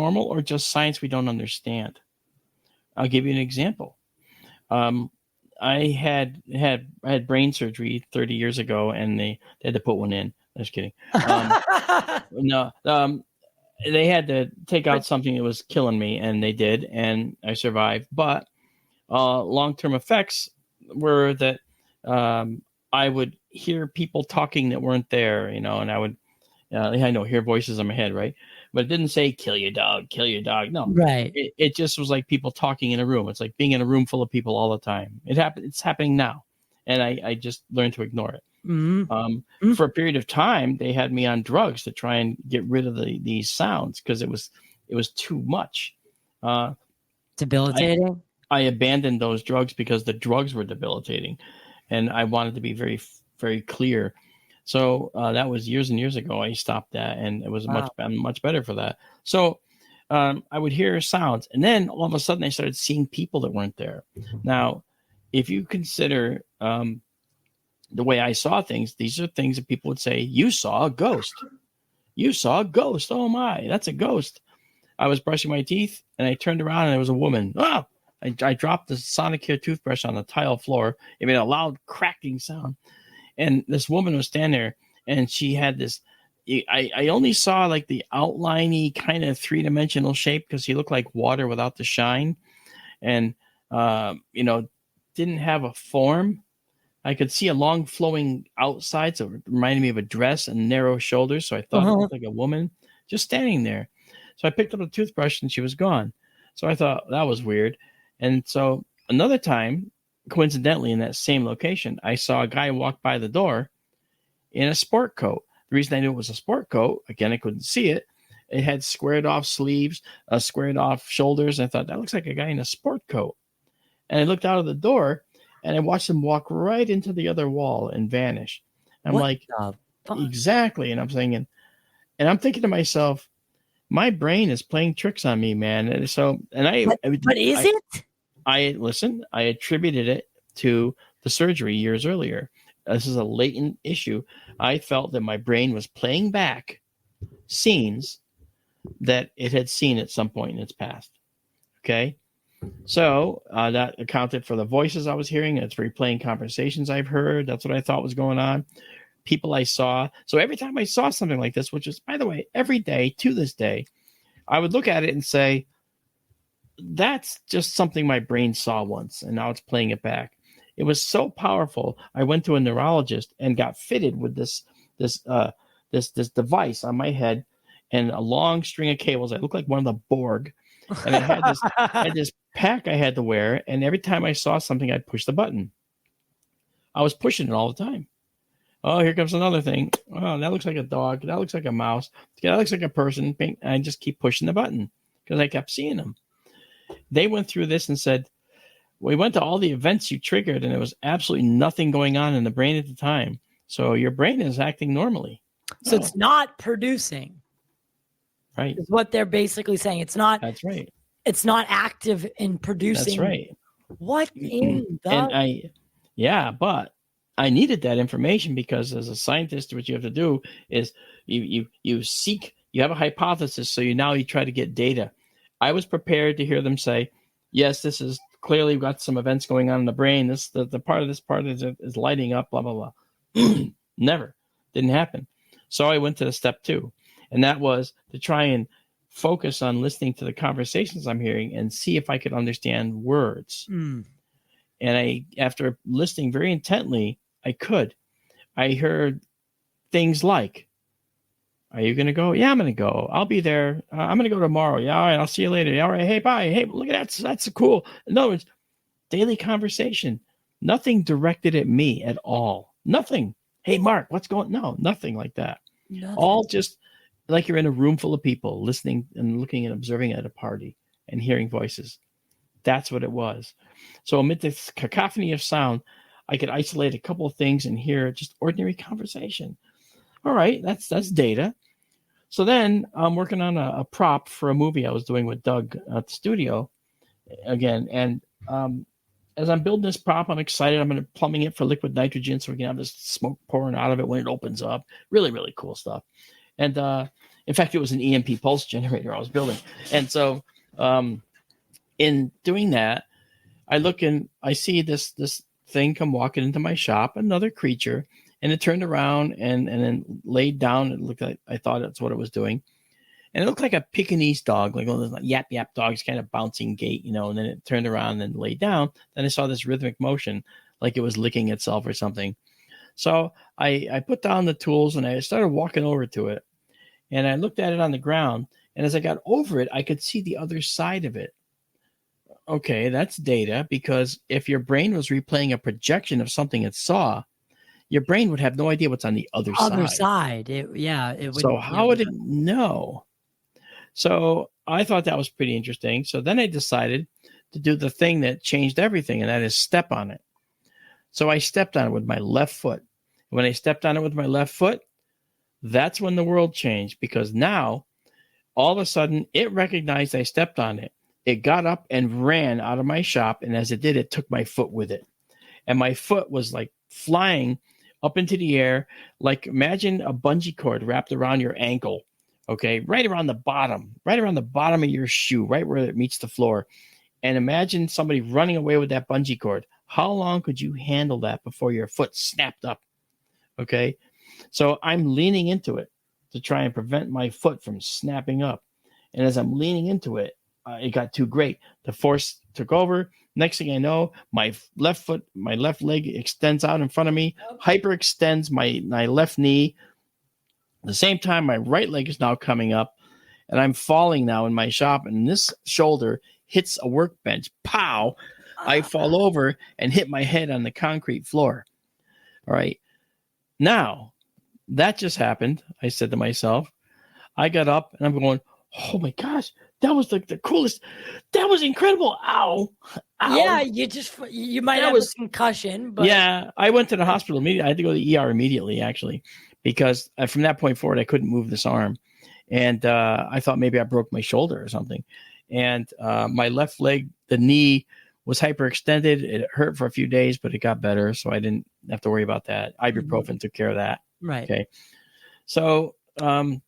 paranormal or just science we don't understand? I'll give you an example. I had brain surgery 30 years ago, and they had to put one in. Just kidding. No, they had to take out something that was killing me, and they did, and I survived. But long-term effects were that I would hear people talking that weren't there, and I would, I know, hear voices in my head, right? But it didn't say kill your dog. No, Right. It just was like people talking in a room. It's like being in a room full of people all the time. It's happening now, and I just learned to ignore it. Mm-hmm. For a period of time, they had me on drugs to try and get rid of these sounds because it was too much. Debilitating. I abandoned those drugs because the drugs were debilitating, and I wanted to be very, very clear. So that was years and years ago. I stopped that, and it was much better for that. So I would hear sounds, and then all of a sudden I started seeing people that weren't there. Now, if you consider the way I saw things, these are things that people would say, "You saw a ghost. You saw a ghost. Oh my, that's a ghost." I was brushing my teeth, and I turned around, and there was a woman. Oh! I dropped the Sonicare toothbrush on the tile floor. It made a loud cracking sound. And this woman was standing there, and she had this. I only saw like the outliney kind of 3-dimensional shape because he looked like water without the shine, and didn't have a form. I could see a long flowing outside, so it reminded me of a dress and narrow shoulders. So I thought it looked like a woman just standing there. So I picked up a toothbrush, and she was gone. So I thought that was weird. And so another time, coincidentally, in that same location, I saw a guy walk by the door in a sport coat. The reason I knew it was a sport coat, again, I couldn't see it. It had squared off sleeves, squared off shoulders. And I thought, that looks like a guy in a sport coat. And I looked out of the door, and I watched him walk right into the other wall and vanish. I'm like, exactly. And I'm thinking to myself, my brain is playing tricks on me, man. And so, but is it? I attributed it to the surgery years earlier. This is a latent issue. I felt that my brain was playing back scenes that it had seen at some point in its past. Okay. So that accounted for the voices I was hearing. It's replaying conversations I've heard. That's what I thought was going on. People I saw. So every time I saw something like this, which is, by the way, every day to this day, I would look at it and say, that's just something my brain saw once, and now it's playing it back. It was so powerful. I went to a neurologist and got fitted with this device on my head and a long string of cables. I looked like one of the Borg, and I had this pack I had to wear. And every time I saw something, I'd push the button. I was pushing it all the time. Oh, here comes another thing. Oh, that looks like a dog. That looks like a mouse. That looks like a person. And I just keep pushing the button because I kept seeing them. They went through this and said, we went to all the events you triggered, and there was absolutely nothing going on in the brain at the time. So your brain is acting normally. So it's not producing. Right. Is what they're basically saying. It's not. That's right. It's not active in producing. That's right. What in the... but I needed that information because as a scientist, what you have to do is you have a hypothesis. So you try to get data. I was prepared to hear them say, yes, this is clearly got some events going on in the brain. The part of this part is lighting up, blah, blah, blah. Never. Didn't happen. So I went to the step 2, and that was to try and focus on listening to the conversations I'm hearing and see if I could understand words. And after listening very intently, I could. I heard things like, are you going to go? Yeah, I'm going to go. I'll be there. I'm going to go tomorrow. Yeah, all right, I'll see you later. All right, hey, bye. Hey, look at that. That's cool. In other words, daily conversation. Nothing directed at me at all. Nothing. Hey, Mark, what's going on? No, nothing like that. Nothing. All just like you're in a room full of people listening and looking and observing at a party and hearing voices. That's what it was. So amid this cacophony of sound, I could isolate a couple of things and hear just ordinary conversation. All right, that's data. So then I'm working on a prop for a movie I was doing with Doug at the studio again. And as I'm building this prop, I'm excited. I'm going to plumbing it for liquid nitrogen so we can have this smoke pouring out of it when it opens up. Really, really cool stuff. And In fact, it was an EMP pulse generator I was building. And so in doing that, I look and I see this thing come walking into my shop, another creature, and it turned around and then laid down. It looked like, I thought that's what it was doing. And it looked like a Pekingese dog, like one of those yap yap dogs, kind of bouncing gait, and then it turned around and laid down. Then I saw this rhythmic motion, like it was licking itself or something. So I put down the tools and I started walking over to it. And I looked at it on the ground. And as I got over it, I could see the other side of it. Okay, that's data, because if your brain was replaying a projection of something it saw, your brain would have no idea what's on the other side. It would. So how would it know? So I thought that was pretty interesting. So then I decided to do the thing that changed everything, and that is step on it. So I stepped on it with my left foot. When I stepped on it with my left foot, that's when the world changed, because now all of a sudden it recognized I stepped on it. It got up and ran out of my shop, and as it did, it took my foot with it. And my foot was like flying up into the air, like imagine a bungee cord wrapped around your ankle, okay, right around the bottom of your shoe, right where it meets the floor. And imagine somebody running away with that bungee cord. How long could you handle that before your foot snapped up? Okay, so I'm leaning into it to try and prevent my foot from snapping up. And as I'm leaning into it, it got too great. The force took over. Next thing I know, my left leg extends out in front of me, hyperextends my left knee. At the same time, my right leg is now coming up, and I'm falling now in my shop, and this shoulder hits a workbench. Pow! I fall over and hit my head on the concrete floor. All right. Now, that just happened. I said to myself, I got up, and I'm going, oh my gosh, that was the coolest. That was incredible. Ow. Yeah, you might have a concussion. But yeah, I went to the hospital immediately. I had to go to the ER immediately, actually, because from that point forward, I couldn't move this arm. And I thought maybe I broke my shoulder or something. And my left leg, the knee was hyperextended. It hurt for a few days, but it got better. So I didn't have to worry about that. Ibuprofen took care of that. Right. Okay. So when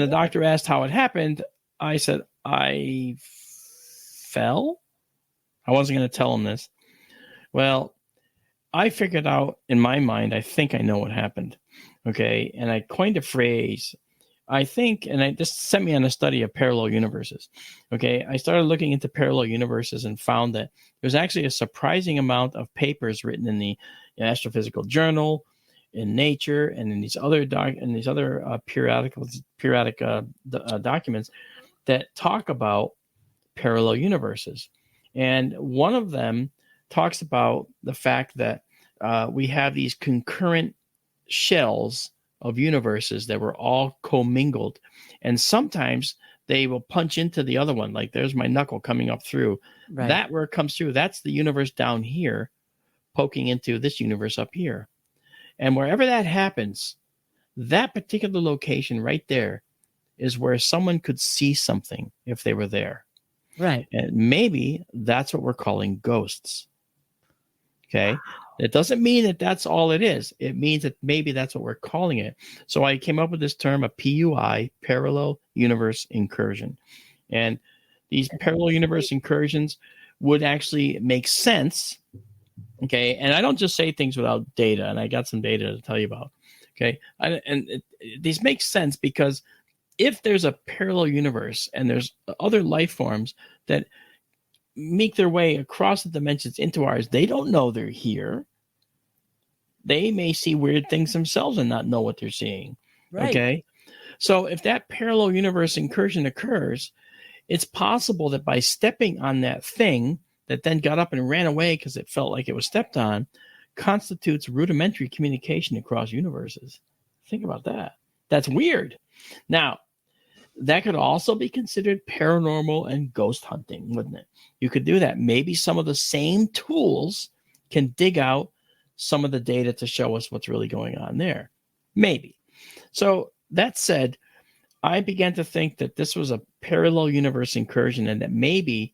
the doctor asked how it happened, I said, I fell. I wasn't going to tell him this. Well, I figured out in my mind, I think I know what happened. Okay. And I coined a phrase, I think, and it just sent me on a study of parallel universes. Okay. I started looking into parallel universes and found that there's actually a surprising amount of papers written in the Astrophysical Journal, in Nature, and in these other periodic documents that talk about parallel universes. And one of them talks about the fact that we have these concurrent shells of universes that were all commingled. And sometimes they will punch into the other one. Like there's my knuckle coming up through. Right. That where it comes through, that's the universe down here poking into this universe up here. And wherever that happens, that particular location right there is where someone could see something if they were there. Right. And maybe that's what we're calling ghosts. Okay. Wow. It doesn't mean that that's all it is. It means that maybe that's what we're calling it. So I came up with this term, a PUI, parallel universe incursion. And these parallel universe incursions would actually make sense. Okay. And I don't just say things without data, and I got some data to tell you about. Okay. These make sense because if there's a parallel universe and there's other life forms that make their way across the dimensions into ours, they don't know they're here. They may see weird things themselves and not know what they're seeing. Right. Okay. So if that parallel universe incursion occurs, it's possible that by stepping on that thing that then got up and ran away because it felt like it was stepped on, constitutes rudimentary communication across universes. Think about that. That's weird. Now, that could also be considered paranormal and ghost hunting, wouldn't it? You could do that. Maybe some of the same tools can dig out some of the data to show us what's really going on there. Maybe. So that said, I began to think that this was a parallel universe incursion, and that maybe,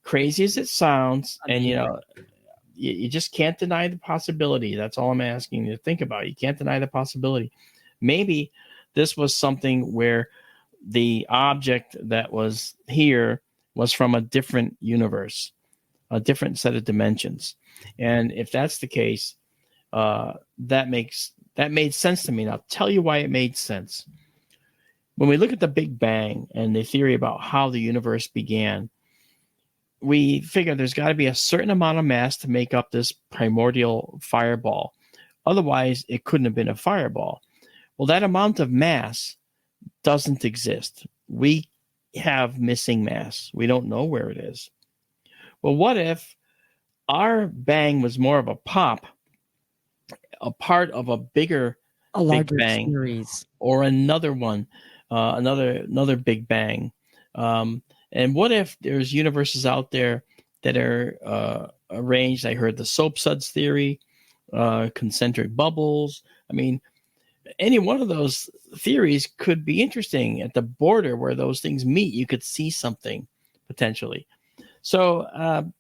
crazy as it sounds, and you just can't deny the possibility. That's all I'm asking you to think about. You can't deny the possibility. Maybe this was something where the object that was here was from a different universe, a different set of dimensions. And if that's the case, that made sense to me. And I'll tell you why it made sense. When we look at the Big Bang and the theory about how the universe began, we figure there's got to be a certain amount of mass to make up this primordial fireball. Otherwise, it couldn't have been a fireball. Well, that amount of mass doesn't exist. We have missing mass. We don't know where it is. Well, what if our bang was more of a pop, a part of a larger Big Bang series, or another one, another Big Bang? And what if there's universes out there that are arranged? I heard the soap suds theory, concentric bubbles. I mean, any one of those theories could be interesting. At the border where those things meet, you could see something potentially. So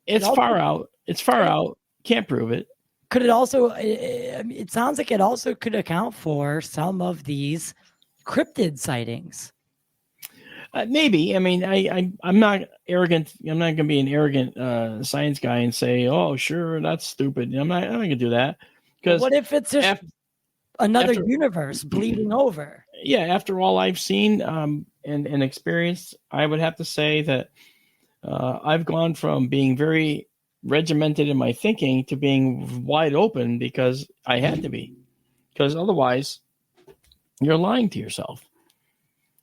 it's far out. It's far out. Can't prove it. Could it also? It sounds like it also could account for some of these cryptid sightings. Maybe. I mean, I'm not arrogant. I'm not going to be an arrogant science guy and say, "Oh, sure, that's stupid." I'm not going to do that. Because what if it's just another universe bleeding over? Yeah, after all I've seen and experienced, I would have to say that I've gone from being very regimented in my thinking to being wide open because I had to be. Because otherwise, you're lying to yourself.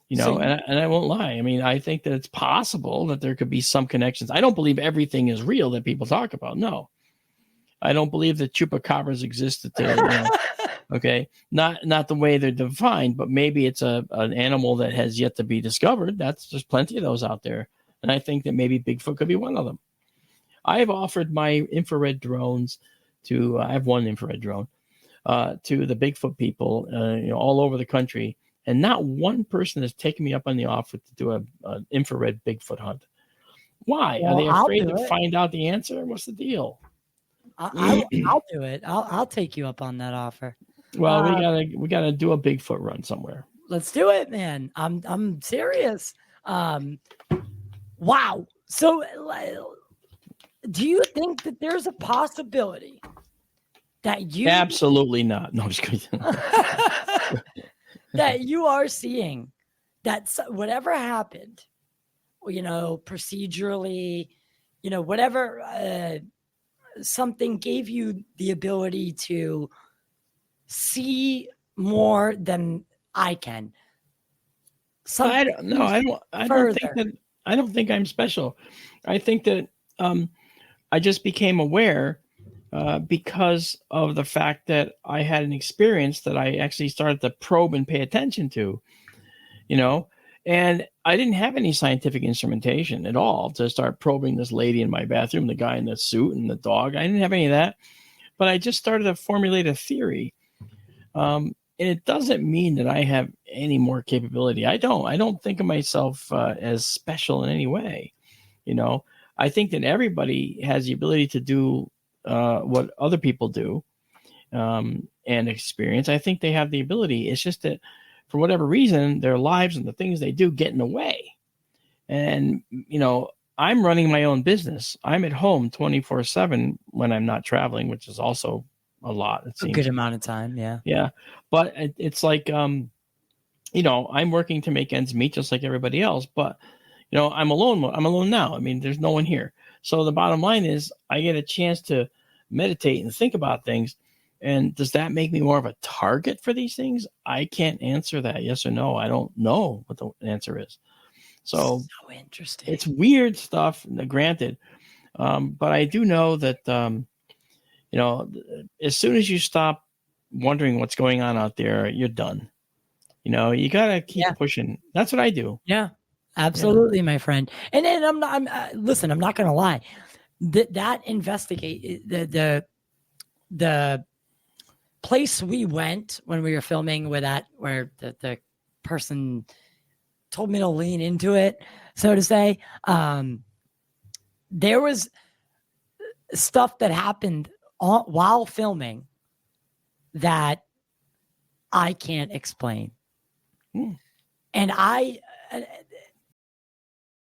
You know, and I won't lie. I mean, I think that it's possible that there could be some connections. I don't believe everything is real that people talk about. No. I don't believe that chupacabras exist. Okay, not the way they're defined, but maybe it's an animal that has yet to be discovered. There's plenty of those out there, and I think that maybe Bigfoot could be one of them. I've offered my infrared drones to. I have one infrared drone to the Bigfoot people, all over the country, and not one person has taken me up on the offer to do an infrared Bigfoot hunt. Why? Are they afraid to find out the answer? What's the deal? I'll do it. I'll take you up on that offer. Well, we gotta do a Bigfoot run somewhere. Let's do it, man. I'm serious. Wow. So, do you think that there's a possibility that you absolutely not? No, I'm just kidding. That you are seeing that whatever happened, procedurally, whatever. Something gave you the ability to see more than I can. I don't think I'm special. I think that I just became aware because of the fact that I had an experience that I actually started to probe and pay attention to, and I didn't have any scientific instrumentation at all to start probing this lady in my bathroom, the guy in the suit and the dog. I didn't have any of that, but I just started to formulate a theory. And it doesn't mean that I have any more capability. I don't think of myself as special in any way. I think that everybody has the ability to do what other people do and experience. I think they have the ability. It's just that for whatever reason, their lives and the things they do get in the way. And, I'm running my own business. I'm at home 24/7 when I'm not traveling, which is also a lot. It seems. A good amount of time. Yeah. Yeah. But it's like, I'm working to make ends meet just like everybody else, but I'm alone. I'm alone now. I mean, there's no one here. So the bottom line is I get a chance to meditate and think about things. And does that make me more of a target for these things? I can't answer that. Yes or no. I don't know what the answer is. So interesting. It's weird stuff, granted. But I do know that, as soon as you stop wondering what's going on out there, you're done. You got to keep pushing. That's what I do. Yeah, absolutely, my friend. And listen, I'm not going to lie. That investigate the place we went when we were filming where the person told me to lean into it, so to say. There was stuff that happened while filming that I can't explain. Hmm. And